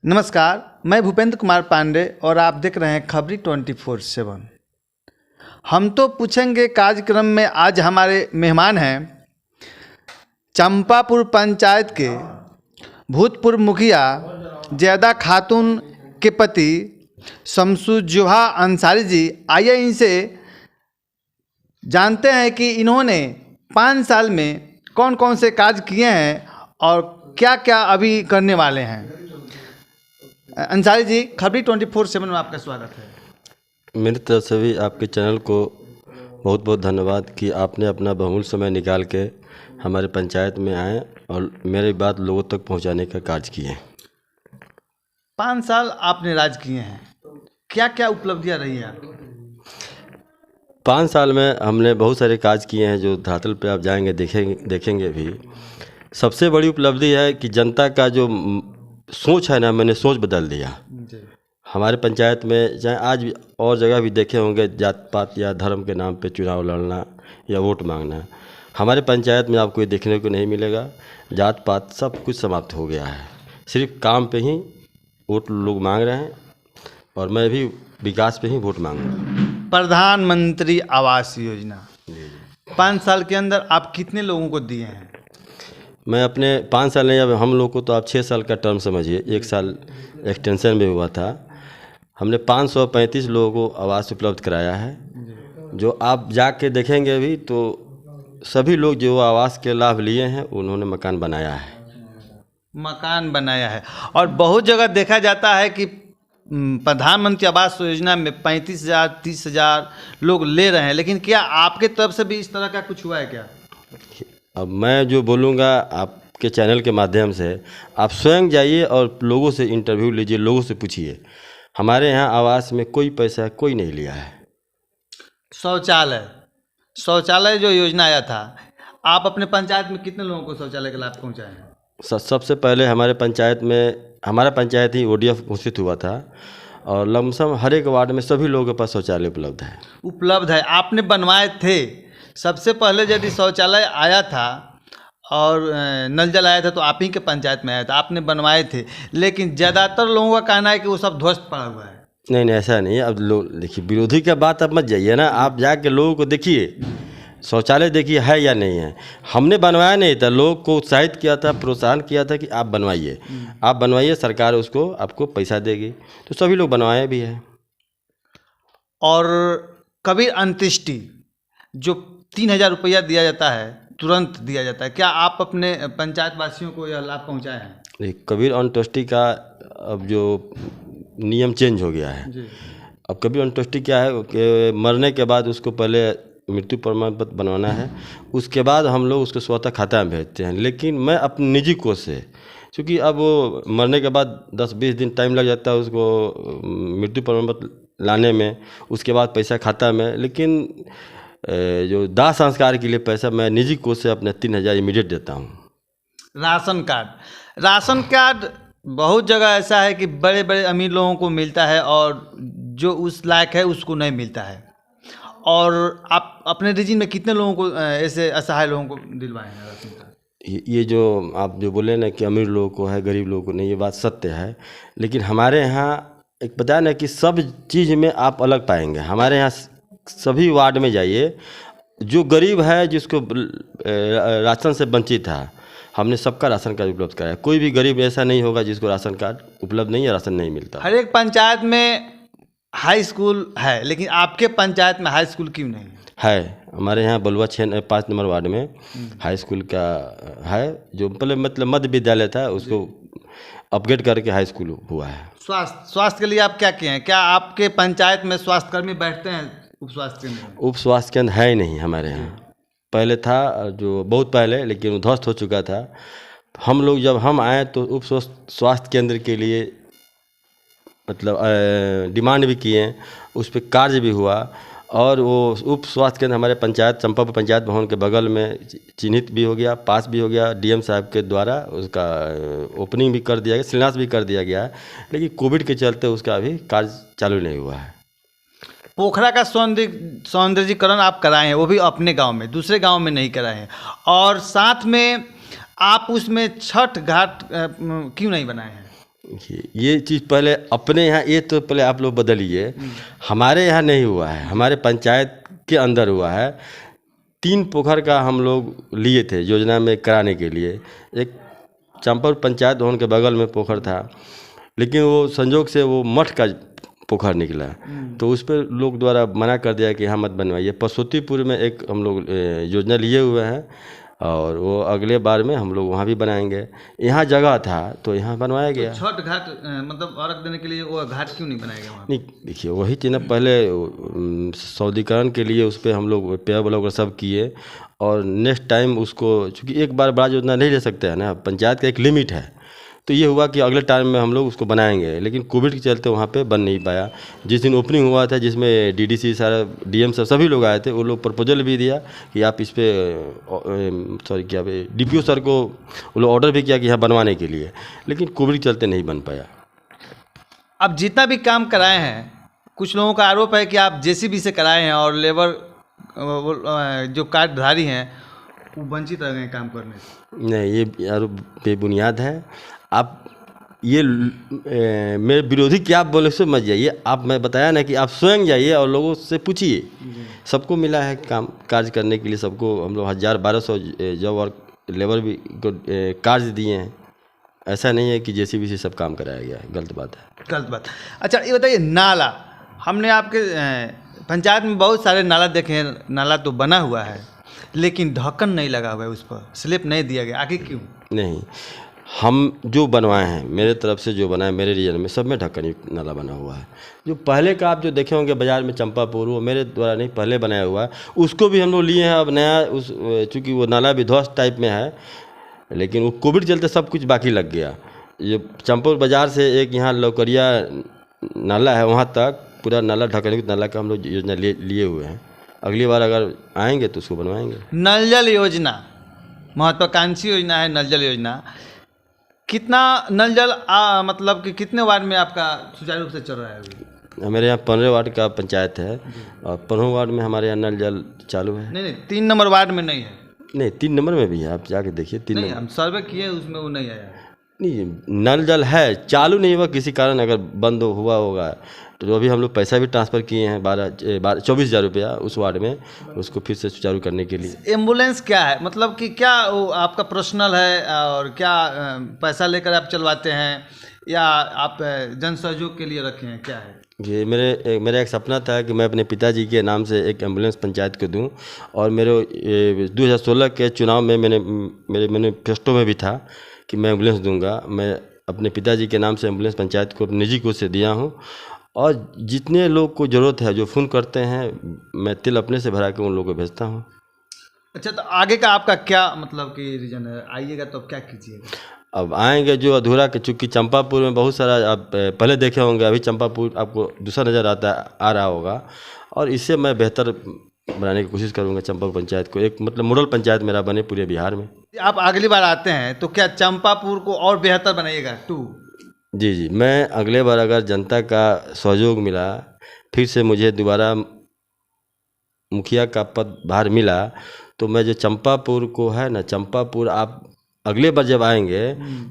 नमस्कार, मैं भूपेंद्र कुमार पांडे और आप देख रहे हैं खबरी 24/7। हम तो पूछेंगे कार्यक्रम में आज हमारे मेहमान हैं चंपापुर पंचायत के भूतपूर्व मुखिया ज़ैदा खातून के पति शमसुज्जोहा अंसारी जी। आइए इनसे जानते हैं कि इन्होंने 5 साल में कौन कौन से कार्य किए हैं और क्या क्या अभी करने वाले हैं। अंसारी जी, खबरी 24/7 में आपका स्वागत है। मेरी तरफ से भी आपके चैनल को बहुत बहुत धन्यवाद कि आपने अपना बहुमूल्य समय निकाल के हमारे पंचायत में आए और मेरी बात लोगों तक पहुंचाने का कार्य किए। 5 साल आपने राज किए हैं, क्या क्या उपलब्धियां रही हैं आपकी? 5 साल में हमने बहुत सारे कार्य किए हैं जो धरातल पे आप जाएंगे देखेंगे भी। सबसे बड़ी उपलब्धि है कि जनता का जो सोच है ना, मैंने सोच बदल दिया। हमारे पंचायत में चाहे आज भी और जगह भी देखे होंगे, जात पात या धर्म के नाम पे चुनाव लड़ना या वोट मांगना, हमारे पंचायत में आपको ये देखने को नहीं मिलेगा। जात पात सब कुछ समाप्त हो गया है, सिर्फ काम पे ही वोट लोग मांग रहे हैं और मैं भी विकास पे ही वोट मांग रहा हूँ। प्रधानमंत्री आवास योजना 5 साल के अंदर आप कितने लोगों को दिए हैं? मैं अपने 5 साल नहीं, अब हम लोग को तो आप 6 साल का टर्म समझिए, 1 साल एक्सटेंशन में हुआ था। हमने 535 लोगों को आवास उपलब्ध कराया है, जो आप जाके देखेंगे भी तो सभी लोग जो आवास के लाभ लिए हैं उन्होंने मकान बनाया है। और बहुत जगह देखा जाता है कि प्रधानमंत्री आवास योजना में 35,000 30,000 लोग ले रहे हैं, लेकिन क्या आपके तरफ से भी इस तरह का कुछ हुआ है क्या? अब मैं जो बोलूँगा आपके चैनल के माध्यम से, आप स्वयं जाइए और लोगों से इंटरव्यू लीजिए, लोगों से पूछिए। हमारे यहाँ आवास में कोई पैसा कोई नहीं लिया है। शौचालय जो योजना आया था, आप अपने पंचायत में कितने लोगों को शौचालय का लाभ पहुँचाए हैं? सबसे पहले हमारे पंचायत में, हमारा पंचायत ही ODF घोषित हुआ था और लमसम हर एक वार्ड में सभी लोगों के पास शौचालय उपलब्ध है। आपने बनवाए थे। सबसे पहले यदि शौचालय आया था और नल जल आया था तो आप ही के पंचायत में आया था, आपने बनवाए थे, लेकिन ज़्यादातर लोगों का कहना है कि वो सब ध्वस्त पड़ा हुआ है। नहीं, ऐसा नहीं है। अब लोग देखिए, विरोधी का बात अब मत जाइए ना, आप जाके लोगों को देखिए, शौचालय देखिए है या नहीं है। हमने बनवाया नहीं था, लोग को उत्साहित किया था, प्रोत्साहन किया था कि आप बनवाइए, सरकार उसको आपको पैसा देगी, तो सभी लोग बनवाए भी है। और कबीर अंत्येष्टि जो 3,000 रुपया दिया जाता है, तुरंत दिया जाता है, क्या आप अपने पंचायत वासियों को यह लाभ पहुंचाए हैं? कबीर अंत्येष्टि का अब जो नियम चेंज हो गया है। अब कबीर अंत्येष्टि क्या है कि मरने के बाद उसको पहले मृत्यु प्रमाण पत्र बनवाना है, उसके बाद हम लोग उसको स्वतः खाता में भेजते हैं। लेकिन मैं अपने निजी कोष से, क्योंकि अब वो मरने के बाद 10-20 दिन टाइम लग जाता है उसको मृत्यु प्रमाण पत्र लाने में, उसके बाद पैसा खाता में, लेकिन जो दाह संस्कार के लिए पैसा मैं निजी कोष से अपने 3,000 इमीडिएट देता हूँ। राशन कार्ड बहुत जगह ऐसा है कि बड़े बड़े अमीर लोगों को मिलता है और जो उस लायक है उसको नहीं मिलता है। और आप अपने रीजन में कितने लोगों को ऐसे असहाय लोगों को दिलवाए हैं राशन कार्ड? ये जो आप जो बोले ना कि अमीर लोगों को है, गरीब लोगों को नहीं, ये बात सत्य है। लेकिन हमारे यहाँ एक बताया ना कि सब चीज़ में आप अलग पाएंगे। हमारे यहाँ सभी वार्ड में जाइए, जो गरीब है, जिसको राशन से वंचित है, हमने सबका राशन कार्ड उपलब्ध कराया। कोई भी गरीब ऐसा नहीं होगा जिसको राशन कार्ड उपलब्ध नहीं है, राशन नहीं मिलता। हर एक पंचायत में हाई स्कूल है, लेकिन आपके पंचायत में हाई स्कूल क्यों नहीं है? हमारे यहाँ बलुआ 5 नंबर वार्ड में हाई स्कूल का है, जो पहले मतलब मध्य विद्यालय था, उसको अपग्रेड करके हाई स्कूल हुआ है। स्वास्थ्य के लिए आप क्या किए हैं? क्या आपके पंचायत में स्वास्थ्य कर्मी बैठते हैं? उप स्वास्थ्य केंद्र है ही नहीं हमारे यहाँ। पहले था, जो बहुत पहले, लेकिन वो ध्वस्त हो चुका था। हम लोग जब हम आए तो उप स्वास्थ्य केंद्र के लिए मतलब डिमांड भी किए, उस पर कार्य भी हुआ और वो उप स्वास्थ्य केंद्र हमारे पंचायत चंपापुर पंचायत भवन के बगल में चिन्हित भी हो गया, पास भी हो गया। DM साहब के द्वारा उसका ओपनिंग भी कर दिया गया, शिलान्यास भी कर दिया गया है, लेकिन कोविड के चलते उसका अभी कार्य चालू नहीं हुआ है। पोखरा का सौंदर्यीकरण आप कराए हैं, वो भी अपने गांव में, दूसरे गांव में नहीं कराए हैं। और साथ में आप उसमें छठ घाट क्यों नहीं बनाए हैं? ये चीज़ पहले अपने यहाँ, ये तो पहले आप लोग बदलिए। हमारे यहाँ नहीं हुआ है, हमारे पंचायत के अंदर हुआ है। 3 पोखर का हम लोग लिए थे योजना में कराने के लिए। एक चंपापुर पंचायत भवन के बगल में पोखर था, लेकिन वो संजोग से वो मठ का पोखर निकला, तो उस पर लोग द्वारा मना कर दिया कि यहाँ मत बनवाइए। परसोत्तीपुर में एक हम लोग योजना लिए हुए हैं, और वो अगले बार में हम लोग वहाँ भी बनाएंगे। यहाँ जगह था तो यहाँ बनवाया गया। छठ घाट मतलब अर्घ देने के लिए वो घाट क्यों नहीं बनाया गया वहाँ? नहीं, देखिए वही चीज़ ना, पहले सौदीकरण के लिए उस पर हम लोग पेड़ वगैरह सब किए, और नेक्स्ट टाइम उसको, चूँकि एक बार बड़ा योजना नहीं ले सकते हैं ना, पंचायत का एक लिमिट है, तो ये हुआ कि अगले टाइम में हम लोग उसको बनाएंगे। लेकिन कोविड के चलते वहाँ पे बन नहीं पाया। जिस दिन ओपनिंग हुआ था, जिसमें डीडीसी सारा डीएम सब सभी लोग आए थे, वो लोग प्रपोजल भी दिया कि आप इस पर क्या डीपीओ सर को वो लोग ऑर्डर भी किया कि यहाँ बनवाने के लिए, लेकिन कोविड के चलते नहीं बन पाया। अब जितना भी काम कराए हैं, कुछ लोगों का आरोप है कि आप जेसीबी से कराए हैं और लेबर जो कार्यधारी हैं वो वंचित रह गए काम करने से। नहीं, ये आरोप बेबुनियाद है। आप ये मेरे विरोधी क्या आप बोले, उससे मत जाइए। आप, मैं बताया ना कि आप स्वयं जाइए और लोगों से पूछिए। सबको मिला है काम कार्य करने के लिए, सबको हम लोग 1000-1200 जॉब और लेबर भी कार्य दिए हैं। ऐसा नहीं है कि जेसीबी से सब काम कराया गया है, गलत बात है। गलत बात। अच्छा ये बताइए, नाला, हमने आपके पंचायत में बहुत सारे नाला देखे हैं, नाला तो बना हुआ है लेकिन ढक्कन नहीं लगा हुआ है, उस पर स्लिप नहीं दिया गया, आखिर क्यों? नहीं, हम जो बनवाए हैं, मेरे तरफ से जो बनाए, मेरे रीजन में सब में ढक्कन युक्त नाला बना हुआ है। जो पहले का आप जो देखे होंगे बाज़ार में चंपापुर, वो मेरे द्वारा नहीं, पहले बनाया हुआ है, उसको भी हम लोग लिए हैं। अब नया उस, चूँकि वो नाला भी ध्वस्त टाइप में है, लेकिन वो कोविड चलते सब कुछ बाकी लग गया। ये चंपापुर बाज़ार से एक यहाँ लौकरिया नाला है, वहाँ तक पूरा नाला ढक्कन युक्त नाला का हम लोग योजना लिए हुए हैं। अगली बार अगर आएंगे तो उसको बनवाएंगे। नल जल योजना महत्वाकांक्षी योजना है, नल जल योजना। कितना नल जल मतलब कि कितने वार्ड में आपका सुचारू रूप से चल रहा है अभी? मेरे यहाँ 15 वार्ड का पंचायत है, और 15 वार्ड में हमारे यहाँ नल जल चालू है। नहीं, 3 नंबर वार्ड में नहीं है। नहीं, 3 नंबर में भी है, आप जाके देखिए। 3 नहीं, नंबर हम सर्वे किए उसमें वो नहीं आया। नहीं, नल जल है, चालू नहीं हुआ किसी कारण, अगर बंद हुआ होगा तो अभी हम लोग पैसा भी ट्रांसफ़र किए हैं 24,000 रुपया उस वार्ड में, उसको फिर से सुचारू करने के लिए। एम्बुलेंस क्या है, मतलब कि क्या वो आपका पर्सनल है और क्या पैसा लेकर आप चलवाते हैं या आप जन सहयोग के लिए रखे हैं, क्या है? ये मेरा एक सपना था कि मैं अपने पिताजी के नाम से एक एम्बुलेंस पंचायत को दूं, और मेरे 2016 के चुनाव में मेरे मैनिफेस्टो में भी था कि मैं एम्बुलेंस दूंगा। मैं अपने पिताजी के नाम से एम्बुलेंस पंचायत को निजी कोष से दिया हूं, और जितने लोग को ज़रूरत है जो फ़ोन करते हैं, मैं तिल अपने से भरा के उन लोगों को भेजता हूं। अच्छा, तो आगे का आपका क्या मतलब कि रीजन है, आइएगा तो क्या कीजिएगा? अब आएंगे जो अधूरा के, चूँकि चंपापुर में बहुत सारा आप पहले देखे होंगे, अभी चंपापुर आपको दूसरा नज़र आ रहा होगा, और इससे मैं बेहतर बनाने की कोशिश करूंगा। चंपापुर पंचायत को एक मतलब मॉडल पंचायत मेरा बने पूरे बिहार में। आप अगली बार आते हैं तो क्या चंपापुर को और बेहतर बनाइएगा? जी, मैं अगले बार अगर जनता का सहयोग मिला, फिर से मुझे दोबारा मुखिया का पद भार मिला, तो मैं जो चंपापुर को है ना, चंपापुर आप अगले बार जब आएंगे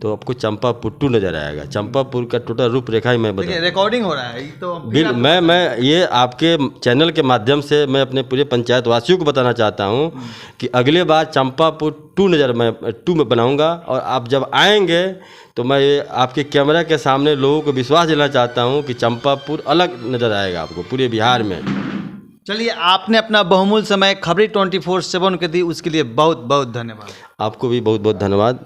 तो आपको चंपापुर 2 नज़र आएगा। चंपापुर का टोटल रूपरेखा ही मैं बता, रिकॉर्डिंग हो रहा है तो मैं ये आपके चैनल के माध्यम से मैं अपने पूरे पंचायत वासियों को बताना चाहता हूँ कि अगले बार चंपापुर 2 में बनाऊँगा, और आप जब आएंगे तो मैं आपके कैमरा के सामने लोगों को विश्वास दिलाना चाहता हूँ कि चंपापुर अलग नज़र आएगा आपको पूरे बिहार में। चलिए, आपने अपना बहुमूल्य समय खबरी 24/7 के दी, उसके लिए बहुत बहुत धन्यवाद। आपको भी बहुत बहुत धन्यवाद।